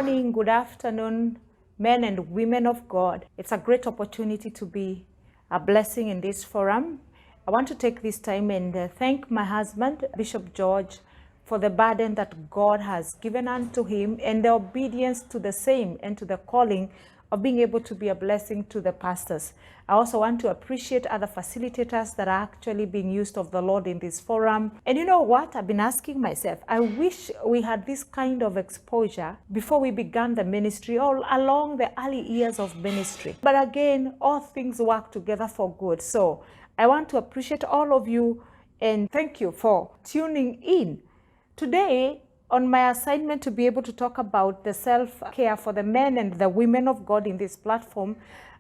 morning, good afternoon, men and women of God. It's a great opportunity to be a blessing in this forum. I want to take this time and thank my husband, Bishop George, for the burden that God has given unto him and the obedience to the same and to the calling of being able to be a blessing to the pastors. I also want to appreciate other facilitators that are actually being used of the Lord in this forum. And you know what? I've been asking myself, I wish we had this kind of exposure before we began the ministry, all along the early years of ministry. But again, all things work together for good. So I want to appreciate all of you and thank you for tuning in. Today, on my assignment to be able to talk about the self-care for the men and the women of God in this platform,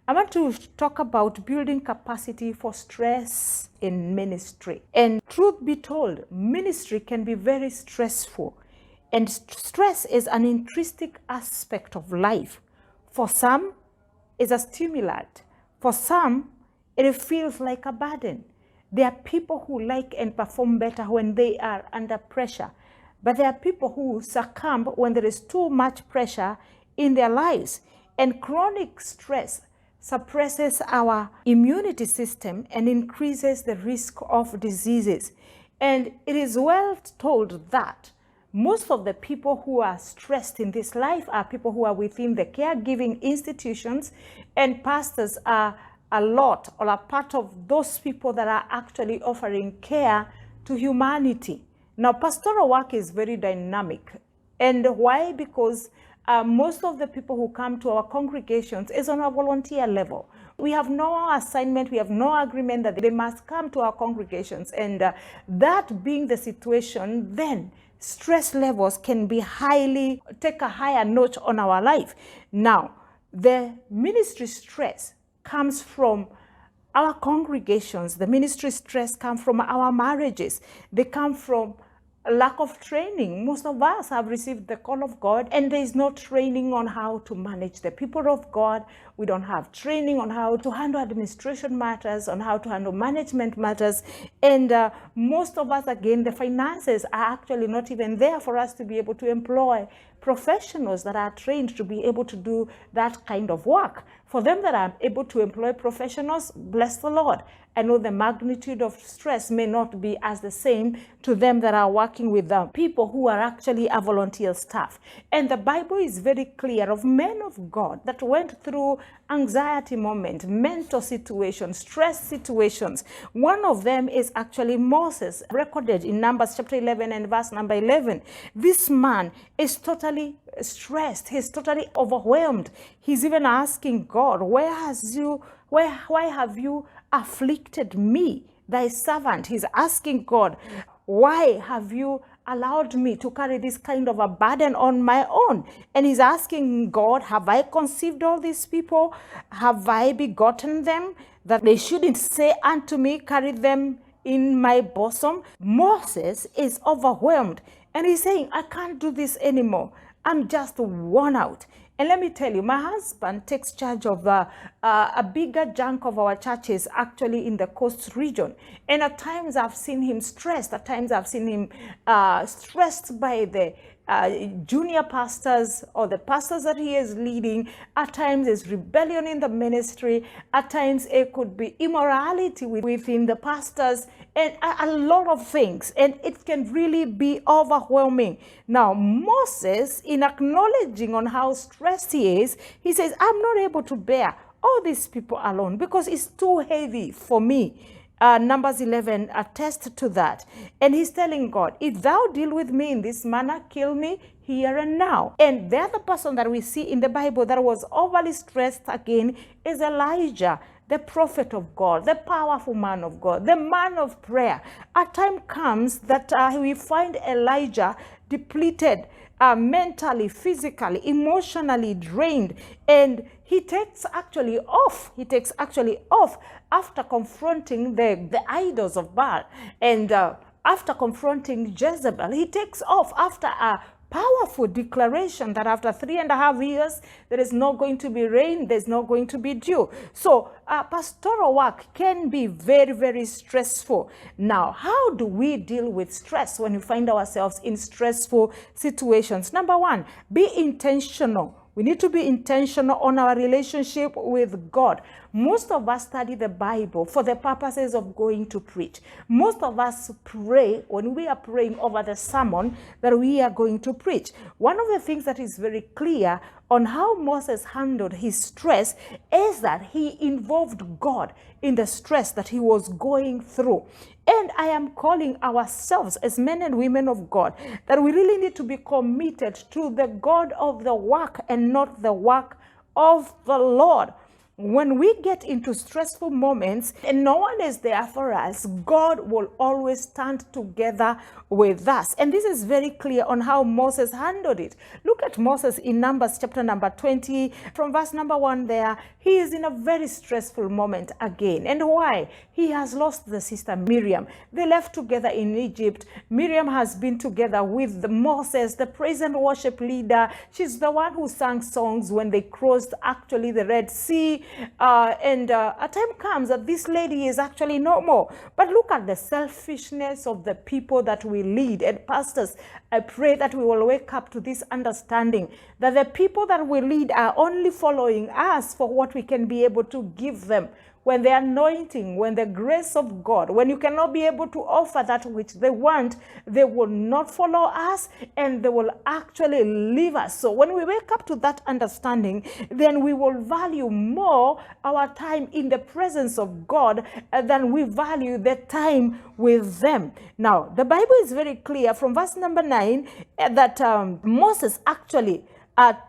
I want to talk about building capacity for stress in ministry. And truth be told, ministry can be very stressful. And stress is an intrinsic aspect of life. For some, it's a stimulant. For some, it feels like a burden. There are people who like and perform better when they are under pressure. But there are people who succumb when there is too much pressure in their lives. And chronic stress suppresses our immunity system and increases the risk of diseases. And it is well told that most of the people who are stressed in this life are people who are within the caregiving institutions, and pastors are a lot or a part of those people that are actually offering care to humanity. Now, pastoral work is very dynamic. And why? Because most of the people who come to our congregations is on a volunteer level. We have no assignment, we have no agreement that they must come to our congregations. And that being the situation, then stress levels can be take a higher notch on our life. Now, the ministry stress comes from our congregations. The ministry stress comes from our marriages. They come from a lack of training. Most of us have received the call of God, and there is no training on how to manage the people of God. We don't have training on how to handle administration matters, on how to handle management matters. And most of us, again, the finances are actually not even there for us to be able to employ professionals that are trained to be able to do that kind of work. For them that are able to employ professionals, bless the Lord. I know the magnitude of stress may not be as the same to them that are working with people who are actually a volunteer staff. And the Bible is very clear of men of God that went through anxiety moments, mental situations, stress situations. One of them is actually Moses, recorded in Numbers chapter 11 and verse number 11. This man is totally stressed. He's totally overwhelmed. He's even asking God, why have you afflicted me, thy servant? He's asking God, why have you allowed me to carry this kind of a burden on my own? And he's asking God, have I conceived all these people? Have I begotten them, that they shouldn't say unto me, carry them in my bosom? Moses is overwhelmed, and he's saying, I can't do this anymore. I'm just worn out. And let me tell you, my husband takes charge of a bigger chunk of our churches actually in the coast region. And at times I've seen him stressed. At times I've seen him stressed by the junior pastors or the pastors that he is leading. At times it's rebellion in the ministry. At times it could be immorality within the pastors, and a lot of things. And it can really be overwhelming. Now, Moses, in acknowledging on how stressed he is, he says, I'm not able to bear all these people alone because it's too heavy for me. Numbers 11 attests to that. And he's telling God, if thou deal with me in this manner, kill me here and now. And the other person that we see in the Bible that was overly stressed again is Elijah, the prophet of God, the powerful man of God, the man of prayer. A time comes that we find Elijah depleted, mentally, physically, emotionally drained, and he takes actually off after confronting the idols of Baal, and after confronting Jezebel. He takes off after powerful declaration that after 3.5 years, there is not going to be rain, there's not going to be dew. So pastoral work can be very, very stressful. Now, how do we deal with stress when we find ourselves in stressful situations? Number one, be intentional. We need to be intentional on our relationship with God. Most of us study the Bible for the purposes of going to preach. Most of us pray when we are praying over the sermon that we are going to preach. One of the things that is very clear on how Moses handled his stress is that he involved God in the stress that he was going through. And I am calling ourselves as men and women of God that we really need to be committed to the God of the work and not the work of the Lord. When we get into stressful moments and no one is there for us, God will always stand together with us. And this is very clear on how Moses handled it. Look at Moses in Numbers chapter number 20, from verse number 1 there. He is in a very stressful moment again. And why? He has lost the sister Miriam. They left together in Egypt. Miriam has been together with Moses, the praise and worship leader. She's the one who sang songs when they crossed actually the Red Sea. A time comes that this lady is actually no more. But look at the selfishness of the people that we lead. And pastors, I pray that we will wake up to this understanding that the people that we lead are only following us for what we can be able to give them. When the anointing, when the grace of God, when you cannot be able to offer that which they want, they will not follow us and they will actually leave us. So when we wake up to that understanding, then we will value more our time in the presence of God than we value the time with them. Now, the Bible is very clear from verse number 9 that Moses actually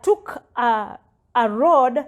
took a rod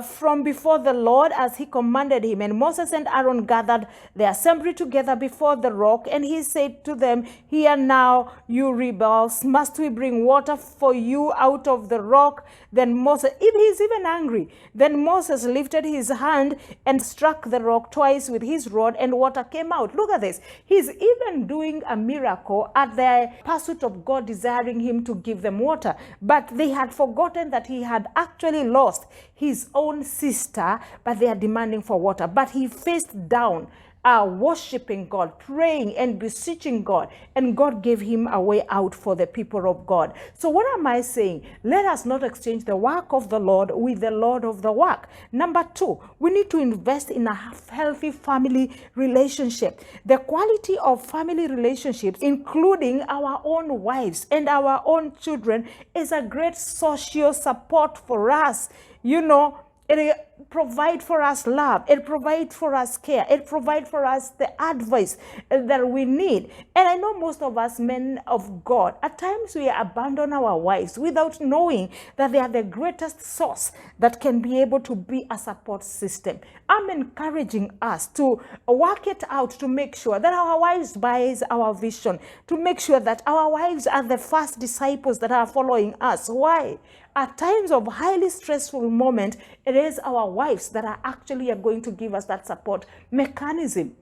from before the Lord as he commanded him. And Moses and Aaron gathered the assembly together before the rock, and he said to them, "Hear now, you rebels, must we bring water for you out of the rock?" Then Moses, he's even angry. Then Moses lifted his hand and struck the rock twice with his rod, and water came out. Look at this. He's even doing a miracle at the pursuit of God desiring him to give them water. But they had forgotten that he had actually lost his own sister, but they are demanding for water. But he faced down, worshiping God, praying and beseeching God, and God gave him a way out for the people of God. So what am I saying? Let us not exchange the work of the Lord with the Lord of the work. Number 2, we need to invest in a healthy family relationship. The quality of family relationships, including our own wives and our own children, is a great social support for us. You know, it provides for us love, it provides for us care, it provides for us the advice that we need. And I know most of us men of God, at times we abandon our wives without knowing that they are the greatest source that can be able to be a support system. I'm encouraging us to work it out to make sure that our wives buys our vision, to make sure that our wives are the first disciples that are following us. Why? At times of highly stressful moment, it is our wives that are actually going to give us that support mechanism.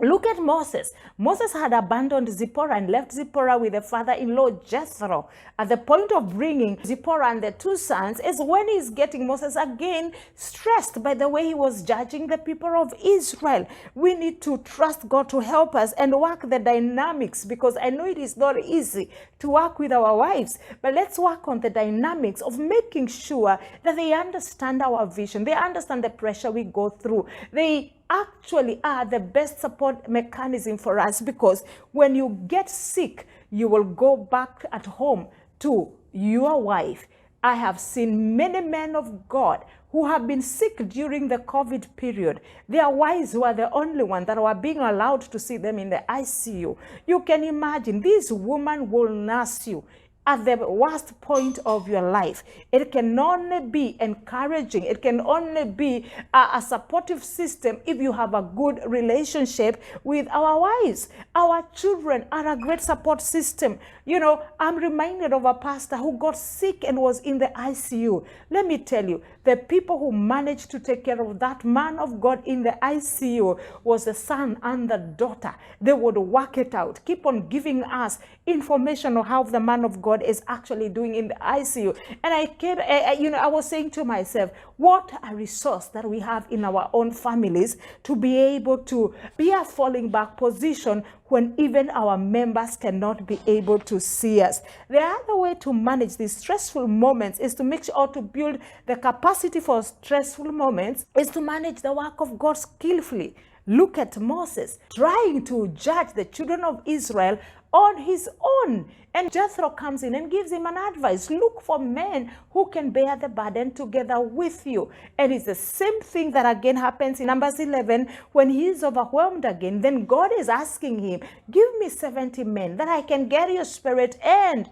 Look at Moses. Moses had abandoned Zipporah and left Zipporah with the father-in-law Jethro. At the point of bringing Zipporah and the 2 sons is when he's getting Moses again stressed by the way he was judging the people of Israel. We need to trust God to help us and work the dynamics, because I know it is not easy to work with our wives, but let's work on the dynamics of making sure that they understand our vision. They understand the pressure we go through. They actually are the best support mechanism for us, because when you get sick, you will go back at home to your wife. I have seen many men of God who have been sick during the COVID period. Their wives were the only ones that were being allowed to see them in the ICU. You can imagine, this woman will nurse you at the worst point of your life. It can only be encouraging. It can only be a supportive system if you have a good relationship with our wives. Our children are a great support system. You know, I'm reminded of a pastor who got sick and was in the ICU. Let me tell you, the people who managed to take care of that man of God in the ICU was the son and the daughter. They would work it out, keep on giving us information on how the man of God God is actually doing in the ICU. And I was saying to myself, what a resource that we have in our own families to be able to be a falling back position when even our members cannot be able to see us. The other way to manage these stressful moments is to make sure, or to build the capacity for stressful moments, is to manage the work of God skillfully. Look at Moses trying to judge the children of Israel on his own. And Jethro comes in and gives him an advice. Look for men who can bear the burden together with you. And it's the same thing that again happens in Numbers 11 when he is overwhelmed again. Then God is asking him, give me 70 men that I can get your spirit and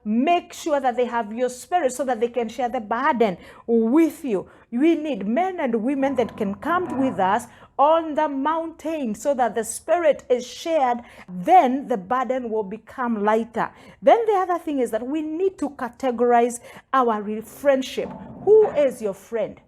make sure that they have your spirit so that they can share the burden with you. We need men and women that can come with us on the mountain so that the spirit is shared. Then the burden will become lighter. Then the other thing is that we need to categorize our friendship. Who is your friend?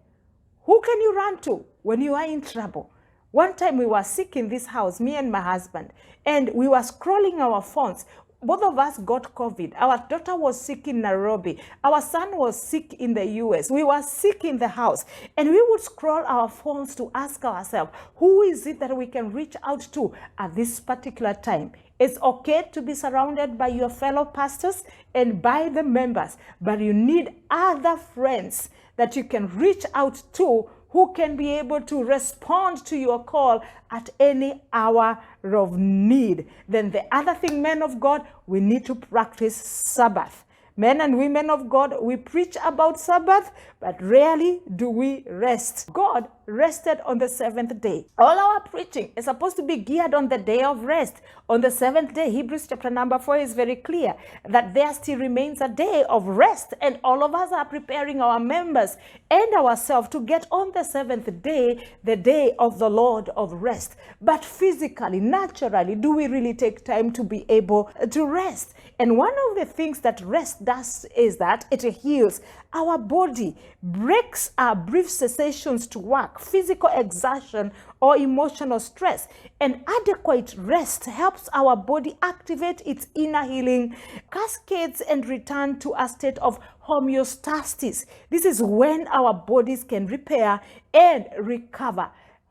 Who can you run to when you are in trouble? One time we were sick in this house, me and my husband, and we were scrolling our phones. Both of us got COVID. Our daughter was sick in Nairobi. Our son was sick in the US. We were sick in the house. And we would scroll our phones to ask ourselves, who is it that we can reach out to at this particular time? It's okay to be surrounded by your fellow pastors and by the members, but you need other friends that you can reach out to who can be able to respond to your call at any hour of need. Then the other thing, men of God, we need to practice Sabbath. Men and women of God, we preach about Sabbath, but rarely do we rest. God rested on the seventh day. All our preaching is supposed to be geared on the day of rest. On the seventh day, Hebrews chapter number 4 is very clear that there still remains a day of rest, and all of us are preparing our members and ourselves to get on the seventh day, the day of the Lord of rest. But physically, naturally, do we really take time to be able to rest? And one of the things that rest does is that it heals our body, breaks our brief cessations to work, physical exertion, or emotional stress. And adequate rest helps our body activate its inner healing cascades and return to a state of homeostasis. This is when our bodies can repair and recover.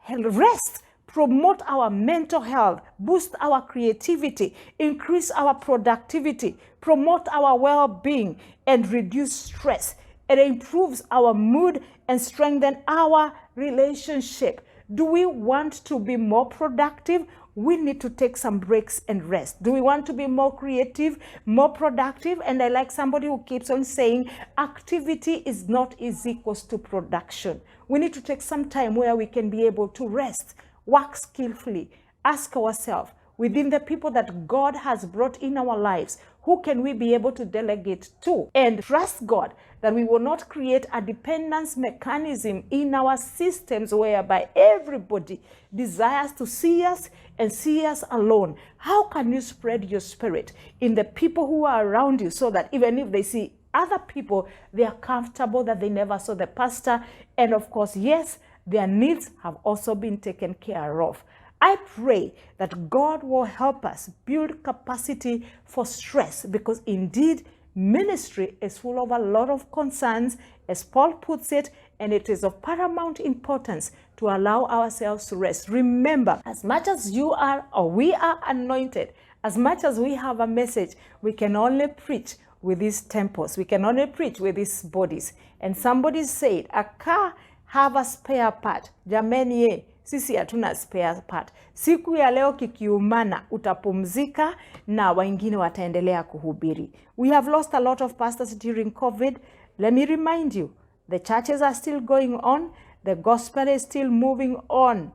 Rest promote our mental health, boost our creativity, increase our productivity, promote our well-being, and reduce stress. It improves our mood and strengthen our relationship. Do we want to be more productive? We need to take some breaks and rest. Do we want to be more creative, more productive? And I like somebody who keeps on saying, activity is not equals to production. We need to take some time where we can be able to rest, work skillfully, ask ourselves, within the people that God has brought in our lives, who can we be able to delegate to? And trust God that we will not create a dependence mechanism in our systems whereby everybody desires to see us and see us alone. How can you spread your spirit in the people who are around you so that even if they see other people, they are comfortable that they never saw the pastor? And of course, yes, their needs have also been taken care of. I pray that God will help us build capacity for stress, because indeed ministry is full of a lot of concerns, as Paul puts it, and it is of paramount importance to allow ourselves to rest. Remember, as much as you are or we are anointed, as much as we have a message, we can only preach with these temples. We can only preach with these bodies. And somebody said, a car have a spare part. Jameni ye, sisi hatuna spare part. Siku ya leo kikiumana, utapumzika na wengine wataendelea kuhubiri. We have lost a lot of pastors during COVID. Let me remind you, the churches are still going on. The gospel is still moving on.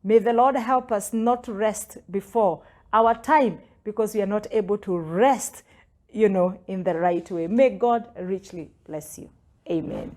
May the Lord help us not to rest before our time, because we are not able to rest, in the right way. May God richly bless you. Amen.